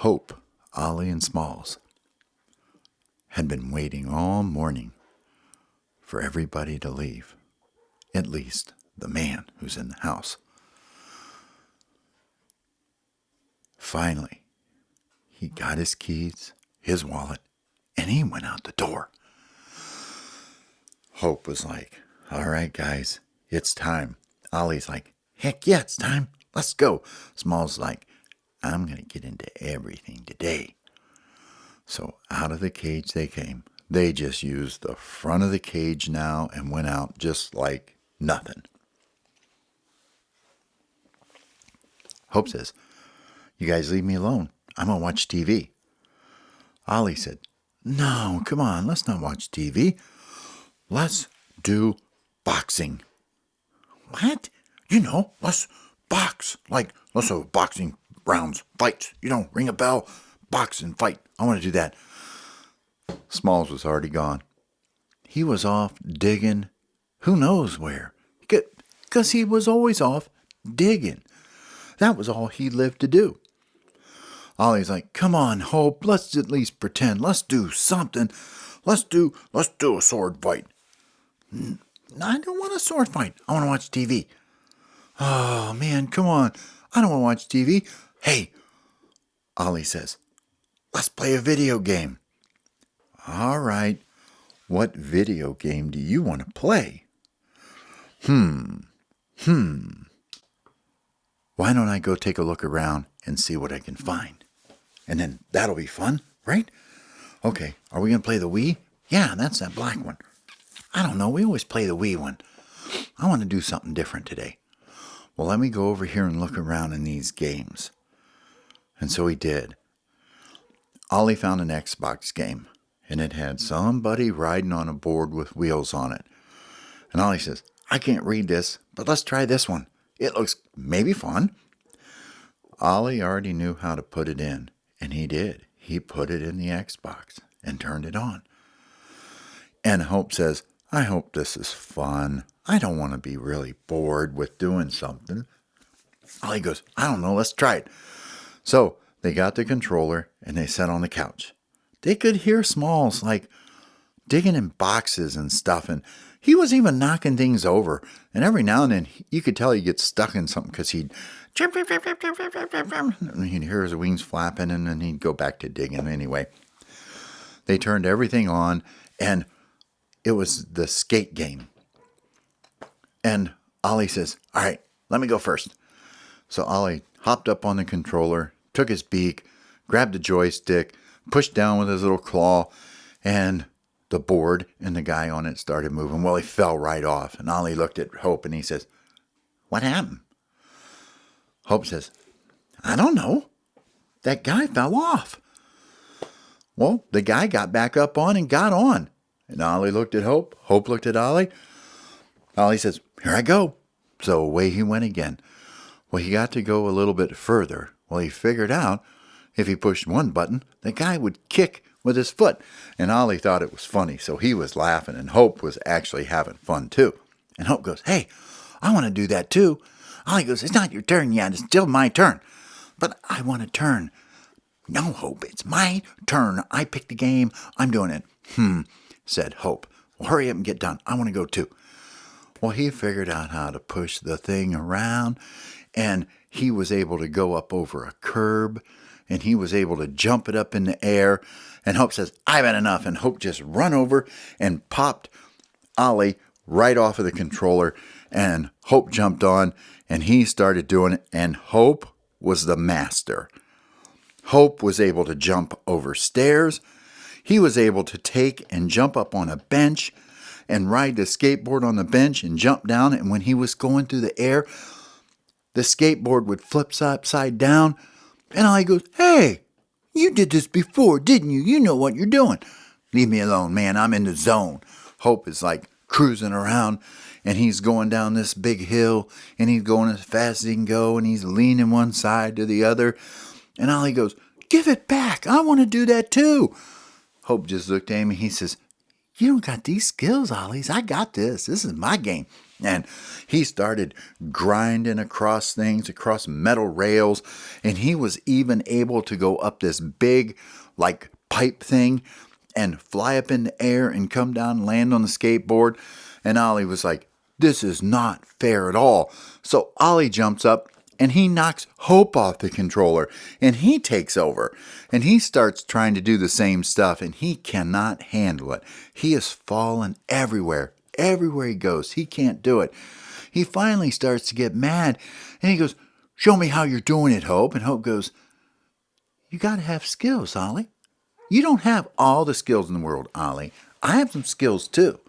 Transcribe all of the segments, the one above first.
Hope, Ollie, and Smalls had been waiting all morning for everybody to leave, at least the man who's in the house. Finally, he got his keys, his wallet, and he went out the door. Hope was like, all right, guys, it's time. Ollie's like, heck yeah, it's time. Let's go. Smalls like, I'm going to get into everything today. So out of the cage they came. They just used the front of the cage now and went out just like nothing. Hope says, you guys leave me alone. I'm going to watch TV. Ollie said, no, come on, let's not watch TV. Let's do boxing. What? Let's box. Like, let's have boxing rounds, fights. Ring a bell, box and fight. I want to do that. Smalls was already gone. He was off digging who knows where. Because he was always off digging. That was all he lived to do. Ollie's like, come on, Hope, let's at least pretend. Let's do something. Let's do a sword fight. I don't want a sword fight. I want to watch TV. Oh, man, come on. I don't want to watch TV. Hey, Ollie says, let's play a video game. All right. What video game do you want to play? Why don't I go take a look around and see what I can find? And then that'll be fun, right? Okay, are we going to play the Wii? Yeah, that's that black one. I don't know, we always play the Wii one. I want to do something different today. Well, let me go over here and look around in these games. And so he did. Ollie found an Xbox game, and it had somebody riding on a board with wheels on it. And Ollie says, I can't read this, but let's try this one. It looks maybe fun. Ollie already knew how to put it in, and he did. He put it in the Xbox and turned it on. And Hope says, I hope this is fun. I don't want to be really bored with doing something. Ollie goes, I don't know, let's try it. So they got the controller and they sat on the couch. They could hear Smalls like digging in boxes and stuff, and he was even knocking things over. And every now and then you could tell he'd get stuck in something because he'd and he'd hear his wings flapping, and then he'd go back to digging anyway. They turned everything on, and it was the skate game. And Ollie says, all right, let me go first. So Ollie hopped up on the controller, took his beak, grabbed the joystick, pushed down with his little claw, and the board and the guy on it started moving. Well, he fell right off. And Ollie looked at Hope and he says, what happened? Hope says, I don't know. That guy fell off. Well, the guy got back up on and got on. And Ollie looked at Hope. Hope looked at Ollie. Ollie says, here I go. So away he went again. Well, he got to go a little bit further. Well, he figured out if he pushed one button, the guy would kick with his foot. And Ollie thought it was funny, so he was laughing, and Hope was actually having fun too. And Hope goes, hey, I want to do that too. Ollie goes, it's not your turn yet, it's still my turn. But I want to turn. No, Hope, it's my turn. I picked the game. I'm doing it. Said Hope. Well, hurry up and get done. I want to go too. Well, he figured out how to push the thing around, and he was able to go up over a curb, and he was able to jump it up in the air. And Hope says, I've had enough. And Hope just run over and popped Ollie right off of the controller. And Hope jumped on, and he started doing it. And Hope was the master. Hope was able to jump over stairs. He was able to take and jump up on a bench and ride the skateboard on the bench and jump down. And when he was going through the air, the skateboard would flip upside down. And Ollie goes, hey, you did this before, didn't you? You know what you're doing. Leave me alone, man. I'm in the zone. Hope is like cruising around, and he's going down this big hill, and he's going as fast as he can go, and he's leaning one side to the other. And Ollie goes, give it back. I want to do that too. Hope just looked at him, and he says, you don't got these skills, Ollie. I got this. This is my game. And he started grinding across things, across metal rails, and he was even able to go up this big, like, pipe thing and fly up in the air and come down and land on the skateboard. And Ollie was like, this is not fair at all. So Ollie jumps up and he knocks Hope off the controller and he takes over and he starts trying to do the same stuff and he cannot handle it. He is falling everywhere. Everywhere he goes, he can't do it. He finally starts to get mad and he goes, show me how you're doing it, Hope. And Hope goes, you got to have skills, Ollie. You don't have all the skills in the world, Ollie. I have some skills too.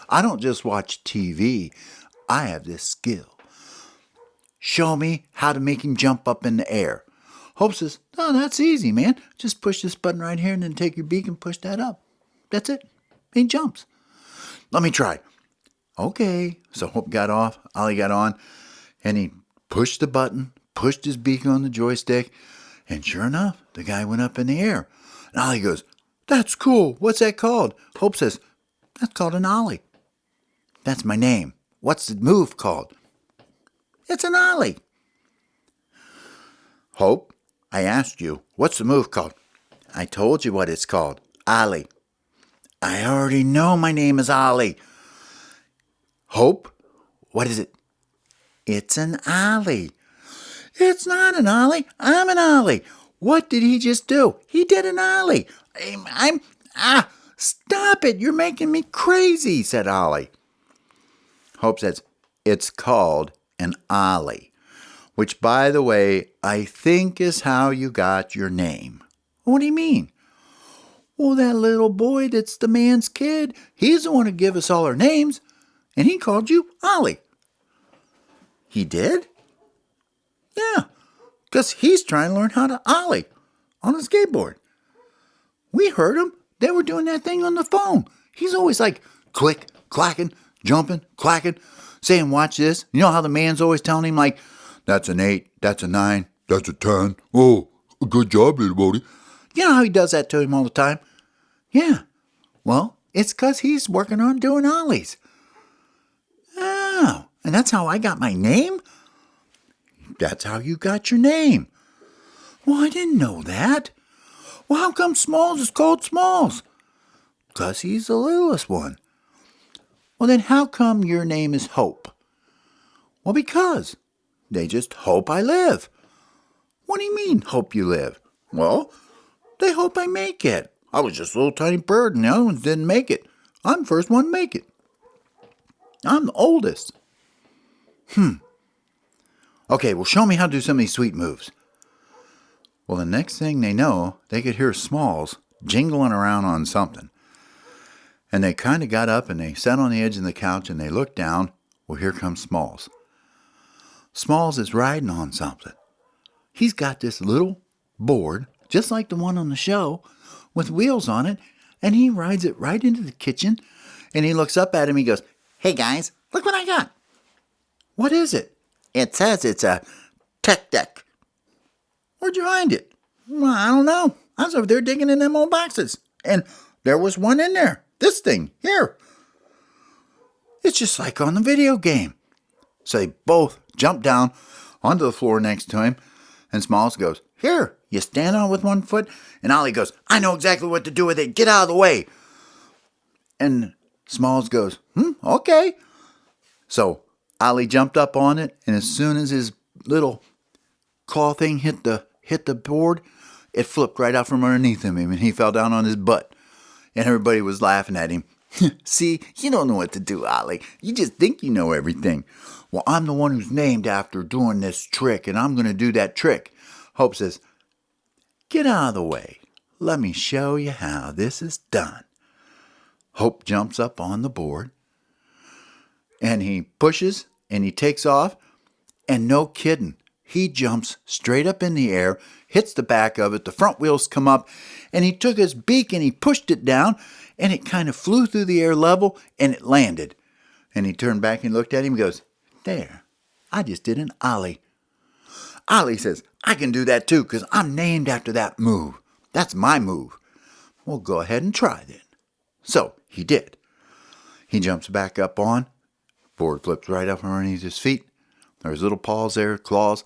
I don't just watch TV. I have this skill. Show me how to make him jump up in the air. Hope says, oh, that's easy, man. Just push this button right here and then take your beak and push that up. That's it. He jumps. Let me try. Okay. So Hope got off. Ollie got on. And he pushed the button, pushed his beak on the joystick. And sure enough, the guy went up in the air. And Ollie goes, that's cool. What's that called? Hope says, that's called an Ollie. That's my name. What's the move called? It's an Ollie. Hope, I asked you, what's the move called? I told you what it's called. Ollie. I already know my name is Ollie. Hope, what is it? It's an Ollie. It's not an Ollie. I'm an Ollie. What did he just do? He did an Ollie. Stop it. You're making me crazy, said Ollie. Hope says, it's called an Ollie, which, by the way, I think is how you got your name. What do you mean? Well, that little boy that's the man's kid, he's the one who gave us all our names, and he called you Ollie. He did? Yeah, because he's trying to learn how to Ollie on a skateboard. We heard him. They were doing that thing on the phone. He's always like click, clacking, jumping, clacking, saying, watch this. You know how the man's always telling him, like, that's an 8, that's a 9, that's a 10. Oh, good job, little buddy. You know how he does that to him all the time? Yeah. Well, it's because he's working on doing Ollies. Oh, and that's how I got my name? That's how you got your name. Well, I didn't know that. Well, how come Smalls is called Smalls? Because he's the littlest one. Well, then how come your name is Hope? Well, because they just hope I live. What do you mean, hope you live? Well, they hope I make it. I was just a little tiny bird and the other ones didn't make it. I'm the first one to make it. I'm the oldest. Okay, well, show me how to do some of these sweet moves. Well, the next thing they know, they could hear Smalls jingling around on something. And they kind of got up and they sat on the edge of the couch and they looked down. Well, here comes Smalls. Smalls is riding on something. He's got this little board, just like the one on the show, with wheels on it, and he rides it right into the kitchen, and he looks up at him, he goes, hey guys, look what I got. What is it? It says it's a tech deck. Where'd you find it? Well, I don't know. I was over there digging in them old boxes, and there was one in there. This thing, here. It's just like on the video game. So they both jump down onto the floor next to him, and Smalls goes, here, you stand on with one foot, and Ollie goes, I know exactly what to do with it. Get out of the way. And Smalls goes, okay. So Ollie jumped up on it, and as soon as his little claw thing hit the board, it flipped right out from underneath him, and he fell down on his butt. And everybody was laughing at him. See, you don't know what to do, Ollie. You just think you know everything. Well, I'm the one who's named after doing this trick, and I'm going to do that trick. Hope says, get out of the way. Let me show you how this is done. Hope jumps up on the board, and he pushes, and he takes off, and no kidding, he jumps straight up in the air, hits the back of it, the front wheels come up, and he took his beak and he pushed it down, and it kind of flew through the air level, and it landed. And he turned back and looked at him and goes, there, I just did an Ollie. Ollie says, I can do that too because I'm named after that move. That's my move. Well, go ahead and try then. So he did. He jumps back up on skateboard flips right up underneath his feet. There's little paws there, claws,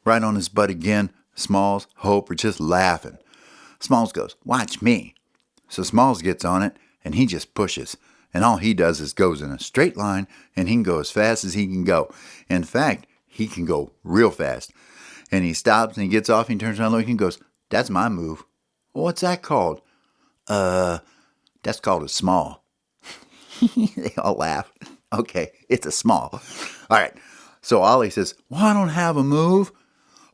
right on his butt again. Smalls, Hope are just laughing. Smalls goes, "Watch me." So Smalls gets on it, and he just pushes. And all he does is goes in a straight line, and he can go as fast as he can go. In fact, he can go real fast. And he stops, and he gets off, and he turns around looking and goes, "That's my move." "What's that called?" That's called a small." They all laugh. "Okay, it's a small." All right. So Ollie says, "Well, I don't have a move.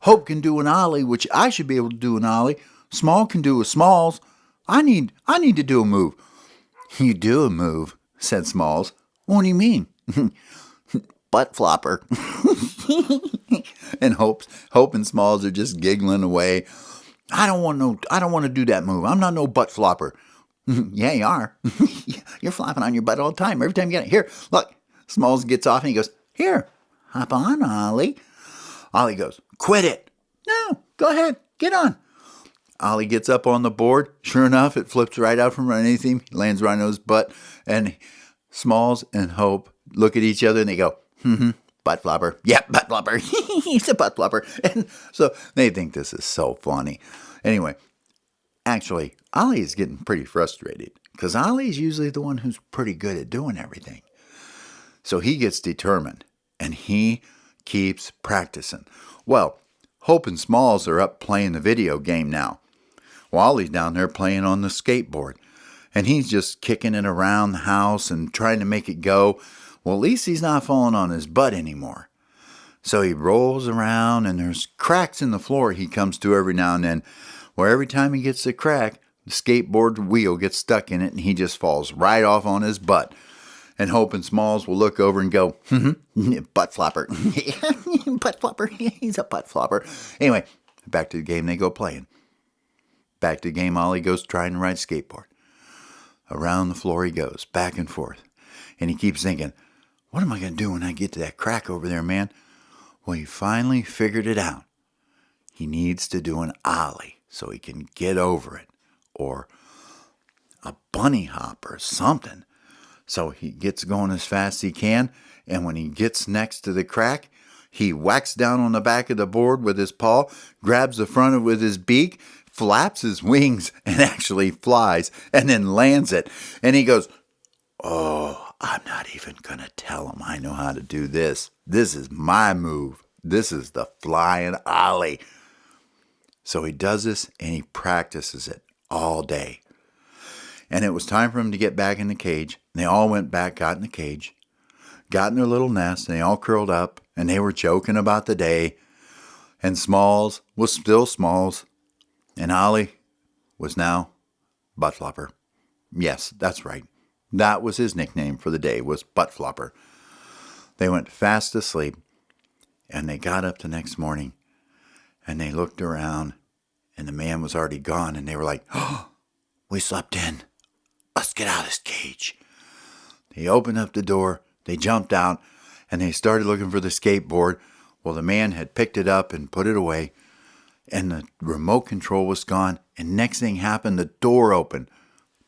Hope can do an Ollie, which I should be able to do an Ollie. Small can do a Smalls. I need to do a move." "You do a move," said Smalls. "What do you mean?" "Butt flopper." And Hope and Smalls are just giggling away. I don't want to do that move. I'm not no butt flopper." "Yeah, you are. You're flopping on your butt all the time. Every time you get it. Here, look." Smalls gets off and he goes, "Here, hop on, Ollie." Ollie goes, "Quit it." "No, go ahead. Get on." Ollie gets up on the board. Sure enough, it flips right out from underneath him, lands right on his butt, and Smalls and Hope look at each other and they go, "Butt flopper." "Yep, butt flopper." "He's a butt flopper." And so they think this is so funny. Anyway, actually, Ollie is getting pretty frustrated because Ollie is usually the one who's pretty good at doing everything. So he gets determined and he keeps practicing. Well, Hope and Smalls are up playing the video game now. Ollie's down there playing on the skateboard. And he's just kicking it around the house and trying to make it go. Well, at least he's not falling on his butt anymore. So he rolls around and there's cracks in the floor he comes to every now and then. Where every time he gets a crack, the skateboard wheel gets stuck in it and he just falls right off on his butt. And Hope and Smalls will look over and go, "Butt flopper." "Butt flopper." He's a butt flopper. Anyway, back to the game they go playing. Back to the game, Ollie goes trying to ride skateboard. Around the floor he goes, back and forth. And he keeps thinking, what am I going to do when I get to that crack over there, man? Well, he finally figured it out. He needs to do an Ollie so he can get over it. Or a bunny hop or something. So he gets going as fast as he can, and when he gets next to the crack, he whacks down on the back of the board with his paw, grabs the front of it with his beak, flaps his wings, and actually flies, and then lands it. And he goes, "Oh, I'm not even going to tell him I know how to do this. This is my move. This is the flying Ollie." So he does this, and he practices it all day. And it was time for him to get back in the cage. And they all went back, got in the cage, got in their little nest, and they all curled up, and they were joking about the day. And Smalls was still Smalls, and Ollie was now Butt Flopper. Yes, that's right. That was his nickname for the day, was Butt Flopper. They went fast asleep, and they got up the next morning, and they looked around, and the man was already gone, and they were like, "Oh, we slept in. Let's get out of this cage." They opened up the door, they jumped out, and they started looking for the skateboard. Well, the man had picked it up and put it away, and the remote control was gone, and next thing happened, the door opened.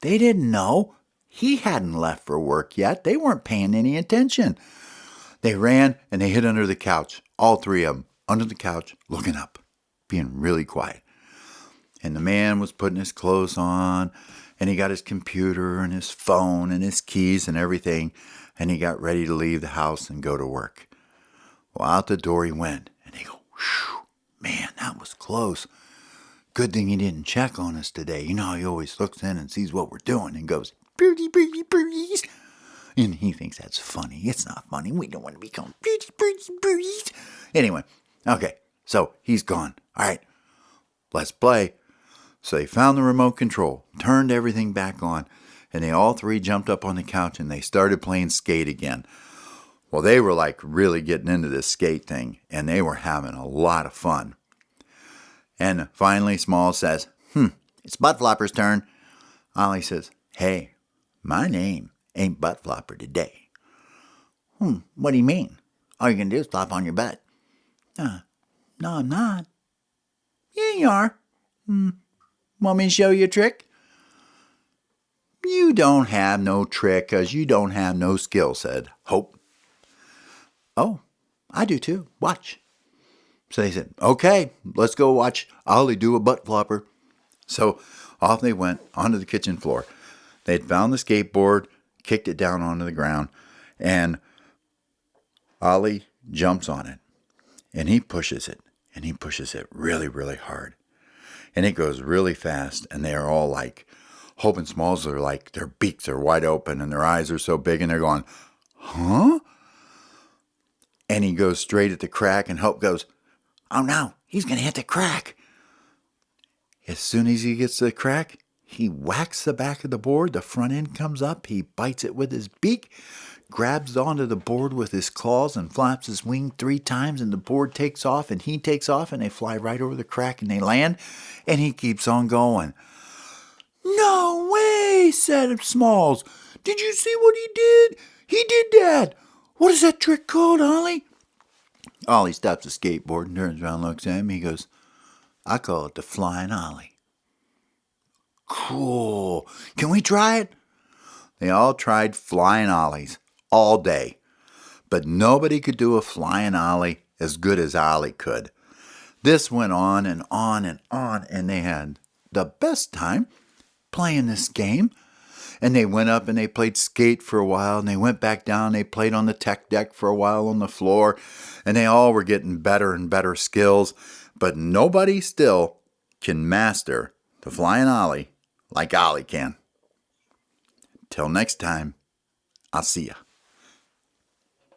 They didn't know. He hadn't left for work yet. They weren't paying any attention. They ran, and they hid under the couch, all three of them, under the couch, looking up, being really quiet. And the man was putting his clothes on, and he got his computer and his phone and his keys and everything, and he got ready to leave the house and go to work. Well, out the door he went, and they go, "Whew, man, that was close. Good thing he didn't check on us today. You know how he always looks in and sees what we're doing and goes, 'Birdie, birdie, birdies.'" And he thinks that's funny. It's not funny. We don't want to be called birdie, birdie, birdies. Anyway, okay, so he's gone. All right, let's play. So they found the remote control, turned everything back on, and they all three jumped up on the couch and they started playing skate again. Well, they were like really getting into this skate thing, and they were having a lot of fun. And finally, Small says, "It's Butt Flopper's turn." Ollie says, "Hey, my name ain't Butt Flopper today." "What do you mean? All you're going to do is flop on your butt." No, I'm not." "Yeah, you are. Want me to show you a trick?" "You don't have no trick because you don't have no skill," said Hope. Oh, I do too. Watch. So they said, okay, let's go watch Ollie do a butt flopper. So off they went onto the kitchen floor. They'd found the skateboard, kicked it down onto the ground, and Ollie jumps on it. And he pushes it. And he pushes it really, really hard. And it goes really fast. And they are all like, Hope and Smalls are like, their beaks are wide open and their eyes are so big. And they're going, huh? And he goes straight at the crack. And Hope goes, oh no, he's going to hit the crack. As soon as he gets to the crack, he whacks the back of the board. The front end comes up. He bites it with his beak, grabs onto the board with his claws, and flaps his wing 3 times. And the board takes off, and he takes off, and they fly right over the crack, and they land. And he keeps on going. No way, said Smalls. Did you see what he did? He did that. What is that trick called, Ollie? Ollie stops the skateboard and turns around and looks at him. He goes, I call it the Flying Ollie. Cool. Can we try it? They all tried flying ollies all day, but nobody could do a flying ollie as good as Ollie could. This went on and on and on, and they had the best time playing this game. And they went up and they played skate for a while, and they went back down. They played on the tech deck for a while on the floor, and they all were getting better and better skills. But nobody still can master the flying ollie like Ollie can. Till next time, I'll see ya.